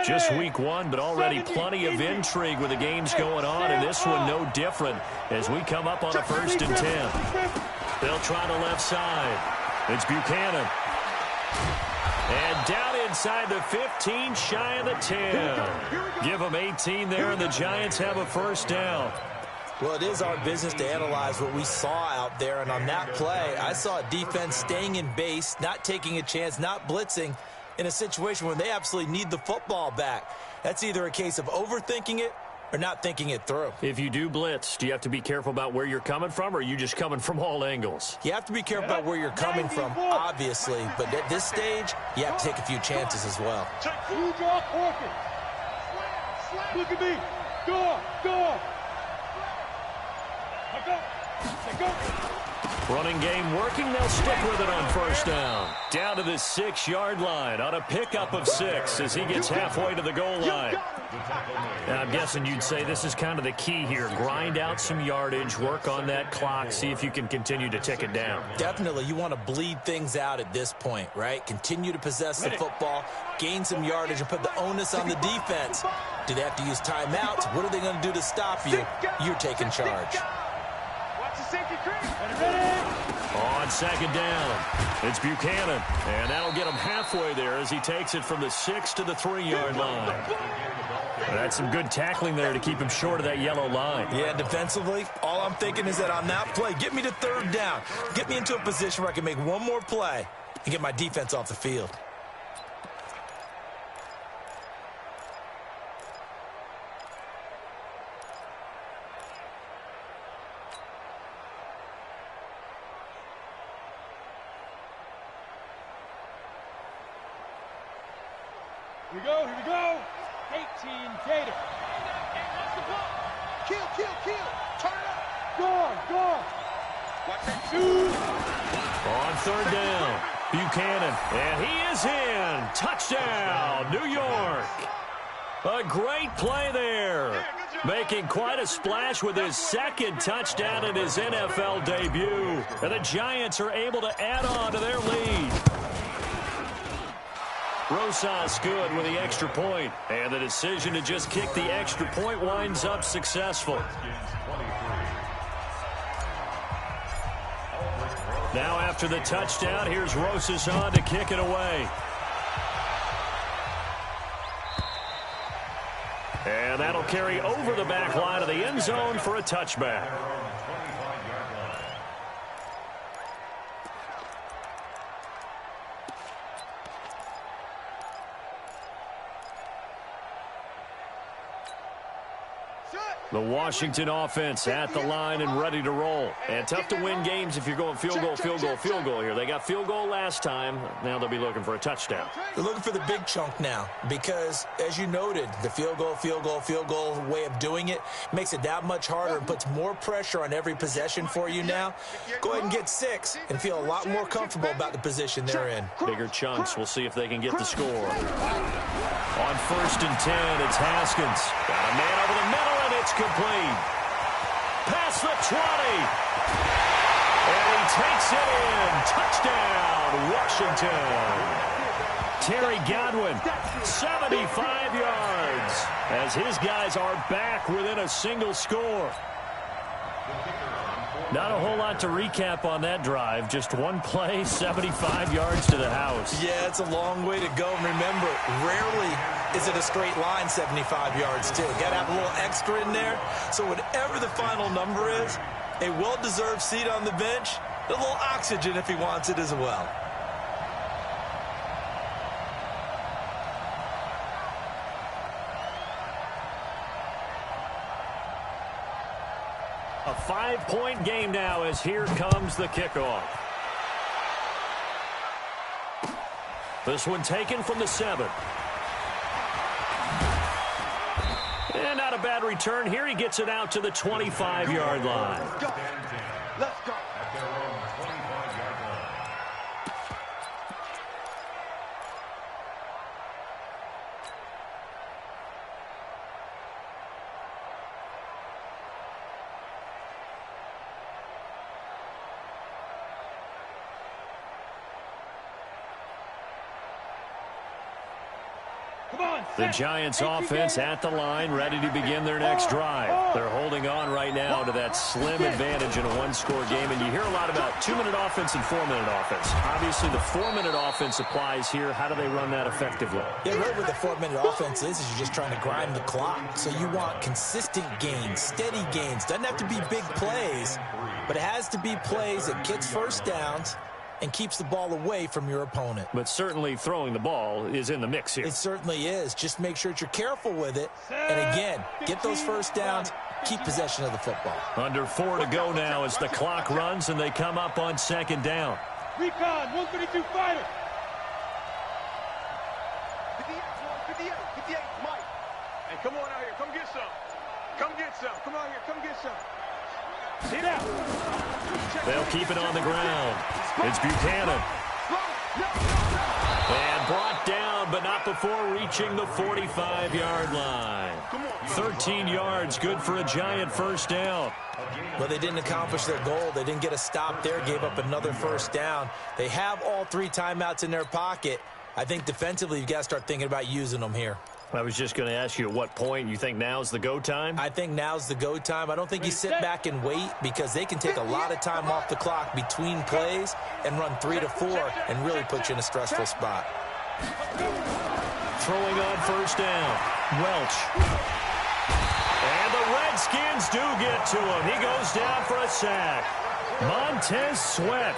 Just week one, but already plenty of intrigue with the games going on, and this one no different as we come up on a 1st and 10. They'll try the left side. It's Buchanan. And down inside the 15, shy of the 10. Give them 18 there, and the Giants have a 1st down. Well, it is our business to analyze what we saw out there, and on that play, I saw a defense staying in base, not taking a chance, not blitzing, in a situation where they absolutely need the football back. That's either a case of overthinking it or not thinking it through. If you do blitz, do you have to be careful about where you're coming from, or are you just coming from all angles? You have to be careful about where you're coming from, obviously, but at this stage, you have to take a few chances as well. You draw corker. Look at me. Go. Go. Running game working. They'll stick with it on 1st down. Down to the 6-yard line on a pickup of 6 as he gets halfway to the goal line. Now, I'm guessing you'd say this is kind of the key here. Grind out some yardage, work on that clock, see if you can continue to tick it down. Definitely. You want to bleed things out at this point, right? Continue to possess the football, gain some yardage, and put the onus on the defense. Do they have to use timeouts? What are they going to do to stop you? You're taking charge. Watch the safety creep. On 2nd down, it's Buchanan, and that'll get him halfway there as he takes it from the 6 to the 3-yard line. That's some good tackling there to keep him short of that yellow line. Yeah, defensively, all I'm thinking is that on that play, get me to 3rd down. Get me into a position where I can make one more play and get my defense off the field. Here we go. 18 Gator. Kill. Turn up. Go. Watch that shoot. On 3rd down, Buchanan, and he is in. Touchdown, New York. A great play there. Making quite a splash with his 2nd touchdown in his NFL debut. And the Giants are able to add on to their lead. Rosas good with the extra point, and the decision to just kick the extra point winds up successful. Now after the touchdown, here's Rosas on to kick it away. And that'll carry over the back line of the end zone for a touchback. The Washington offense at the line and ready to roll. And tough to win games if you're going field goal here. They got field goal last time. Now they'll be looking for a touchdown. They're looking for the big chunk now because, as you noted, the field goal way of doing it makes it that much harder and puts more pressure on every possession for you now. Go ahead and get 6 and feel a lot more comfortable about the position they're in. Bigger chunks. We'll see if they can get the score. On 1st and 10, it's Haskins. Got a man over the middle, and it's complete. Past the 20. And he takes it in. Touchdown, Washington. Terry Godwin, 75 yards, as his guys are back within a single score. Not a whole lot to recap on that drive. Just one play, 75 yards to the house. Yeah, it's a long way to go. And remember, rarely is it a straight line 75 yards, too. Got to have a little extra in there. So whatever the final number is, a well-deserved seat on the bench, a little oxygen if he wants it as well. A 5-point game now as here comes the kickoff. This one taken from the 7. And not a bad return here. He gets it out to the 25-yard line. Let's go. At their own 25-yard line. The Giants offense at the line, ready to begin their next drive. They're holding on right now to that slim advantage in a one-score game, and you hear a lot about 2-minute offense and 4-minute offense. Obviously, the 4-minute offense applies here. How do they run that effectively? Yeah, really what the 4-minute offense is you're just trying to grind the clock. So you want consistent gains, steady gains. Doesn't have to be big plays, but it has to be plays that gets first downs and keeps the ball away from your opponent. But certainly throwing the ball is in the mix here. It certainly is. Just make sure that you're careful with it. And again, get those first downs, keep possession of the football. Under 4 to go now as the clock runs and they come up on 2nd down. Recon, 152 fighter. 58, Mike. Hey, come on out here. Come get some. Come get some. Come out here. Come get some. See that? They'll keep it on the ground. It's Buchanan. And brought down, but not before reaching the 45-yard line. 13 yards, good for a Giant first down. Well, they didn't accomplish their goal. They didn't get a stop there, gave up another first down. They have all 3 timeouts in their pocket. I think defensively you've got to start thinking about using them here. I was just going to ask you at what point you think now's the go time? I think now's the go time. I don't think you sit back and wait because they can take a lot of time off the clock between plays and run 3 to 4 and really put you in a stressful spot. Throwing on first down. Welch. And the Redskins do get to him. He goes down for a sack. Montez Sweat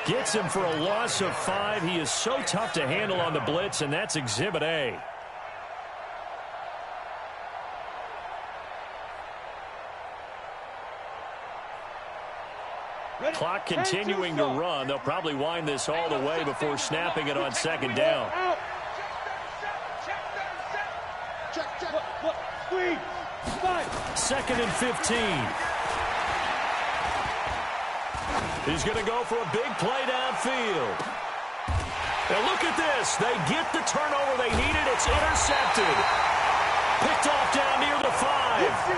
gets him for a loss of 5. He is so tough to handle on the blitz, and that's Exhibit A. Clock continuing to run. They'll probably wind this all the way before snapping it on 2nd down. Squeeze. 2nd and 15. He's going to go for a big play downfield. Now look at this. They get the turnover they needed. It's intercepted. Picked off down near the 5.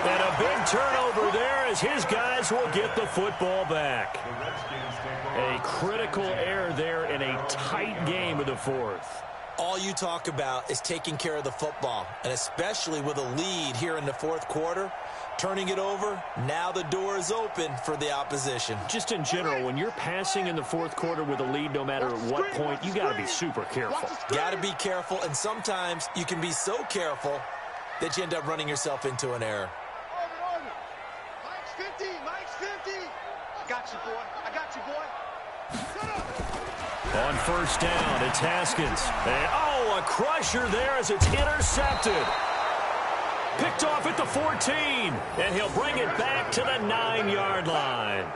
And a big turnover there as his guys will get the football back. A critical error there in a tight game of the 4th. All you talk about is taking care of the football, and especially with a lead here in the 4th quarter, turning it over, now the door is open for the opposition. Just in general, when you're passing in the 4th quarter with a lead, no matter at what point, you got to be super careful. Got to be careful, and sometimes you can be so careful that you end up running yourself into an error. Mike's 50. Mike's 50. I got you, boy. I got you, boy. Shut up. On first down, it's Haskins. And, a crusher there as it's intercepted. Picked off at the 14, and he'll bring it back to the 9-yard line.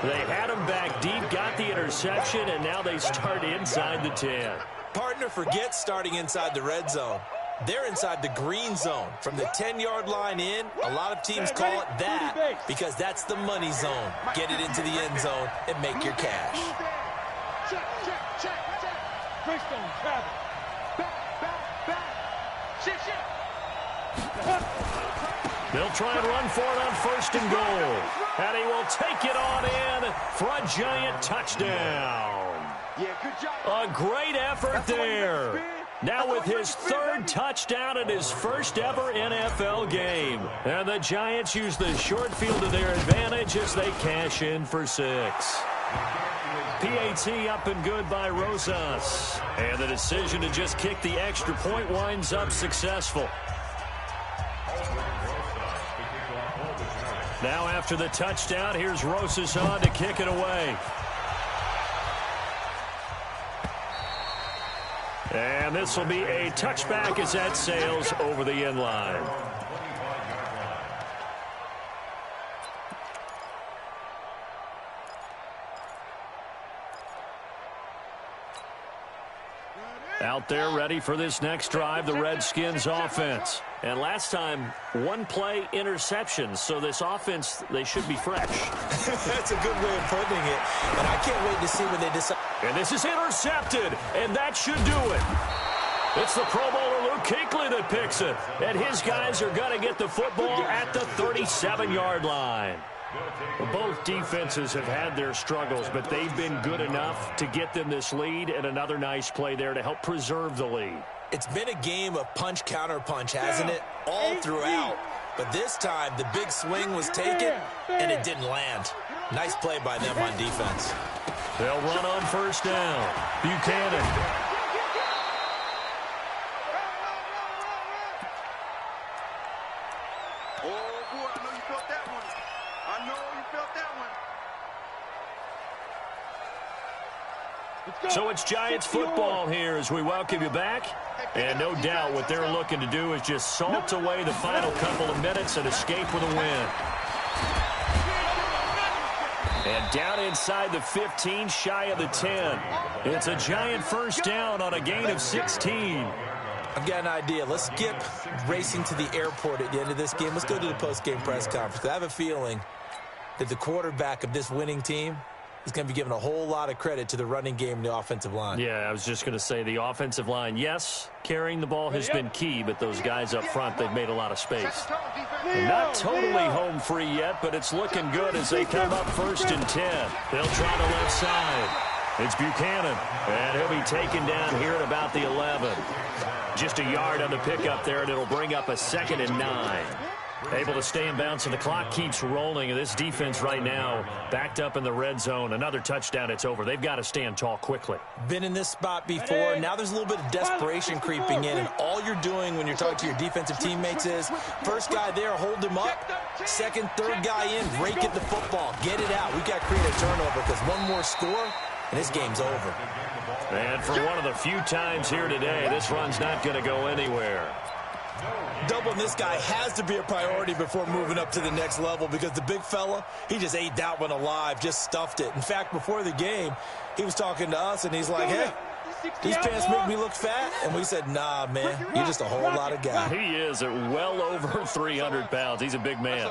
They had him back deep, got the interception, and now they start inside the 10. Partner forgets starting inside the red zone. They're inside the green zone. From the 10-yard line in, a lot of teams call it that because that's the money zone. Get it into the end zone and make your cash. Check. Greystone, travel. Back. Shit. They'll try and run for it on 1st and goal. And he will take it on in for a Giant touchdown. Yeah, good job. A great effort there. Now with his 3rd touchdown in his first ever NFL game. And the Giants use the short field to their advantage as they cash in for 6. PAT up and good by Rosas. And the decision to just kick the extra point winds up successful. Now after the touchdown, here's Rosas on to kick it away. And this will be a touchback as that sails over the end line. Out there ready for this next drive, the Redskins offense. And last time, one play interception. So this offense, they should be fresh. That's a good way of putting it. And I can't wait to see when they decide. And this is intercepted, and that should do it. It's the Pro Bowler Luke Kuechly that picks it. And his guys are going to get the football at the 37-yard line. Both defenses have had their struggles, but they've been good enough to get them this lead, and another nice play there to help preserve the lead. It's been a game of punch-counter-punch, hasn't it? All throughout. But this time, the big swing was taken, and it didn't land. Nice play by them on defense. They'll run on first down. Buchanan. So it's Giants football here as we welcome you back. And no doubt what they're looking to do is just salt away the final couple of minutes and escape with a win. And down inside the 15, shy of the 10. It's a Giant first down on a gain of 16. I've got an idea. Let's skip racing to the airport at the end of this game. Let's go to the post-game press conference. I have a feeling that the quarterback of this winning team is going to be given a whole lot of credit to the running game and the offensive line. Yeah, I was just going to say the offensive line, yes, carrying the ball has been key, but those guys up front, they've made a lot of space. Not totally home free yet, but it's looking good as they come up first and 10. They'll try the left side. It's Buchanan, and he'll be taken down here at about the 11. Just a yard on the pickup there, and it'll bring up a 2nd and 9. Able to stay in bounds, and the clock keeps rolling. This defense right now backed up in the red zone. Another touchdown, it's over. They've got to stand tall quickly. Been in this spot before. Now there's a little bit of desperation creeping in, and all you're doing when you're talking to your defensive teammates is first guy there, hold him up. Second, third guy in, rake at the football. Get it out. We've got to create a turnover because one more score, and this game's over. And for one of the few times here today, this run's not going to go anywhere. Doubling this guy has to be a priority before moving up to the next level because the big fella, he just ate that one alive, just stuffed it. In fact, before the game, he was talking to us, and he's like, hey, these pants make me look fat. And we said, nah, man, you're just a whole lot of guy. He is at well over 300 pounds. He's a big man.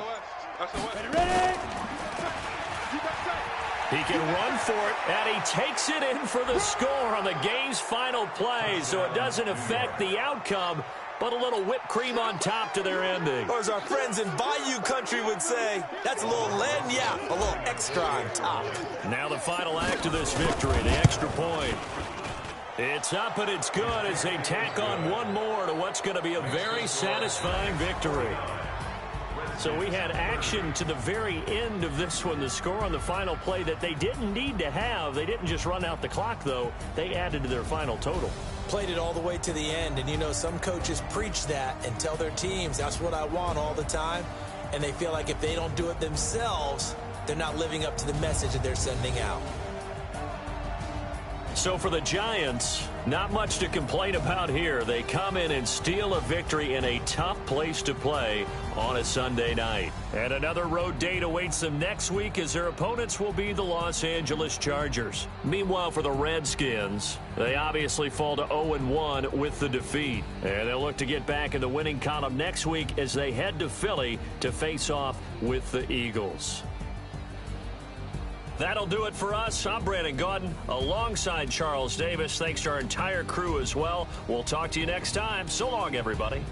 He can run for it, and he takes it in for the score on the game's final play, so it doesn't affect the outcome, but a little whipped cream on top to their ending. Or as our friends in Bayou Country would say, that's a little lagniappe, a little extra on top. Now the final act of this victory, the extra point. It's up and it's good as they tack on one more to what's going to be a very satisfying victory. So we had action to the very end of this one, the score on the final play that they didn't need to have. They didn't just run out the clock, though. They added to their final total. Played it all the way to the end, and you know some coaches preach that and tell their teams that's what I want all the time, and they feel like if they don't do it themselves, they're not living up to the message that they're sending out. So for the Giants, not much to complain about here. They come in and steal a victory in a tough place to play on a Sunday night. And another road date awaits them next week as their opponents will be the Los Angeles Chargers. Meanwhile, for the Redskins, they obviously fall to 0-1 with the defeat. And they'll look to get back in the winning column next week as they head to Philly to face off with the Eagles. That'll do it for us. I'm Brandon Gaudin alongside Charles Davis. Thanks to our entire crew as well. We'll talk to you next time. So long, everybody.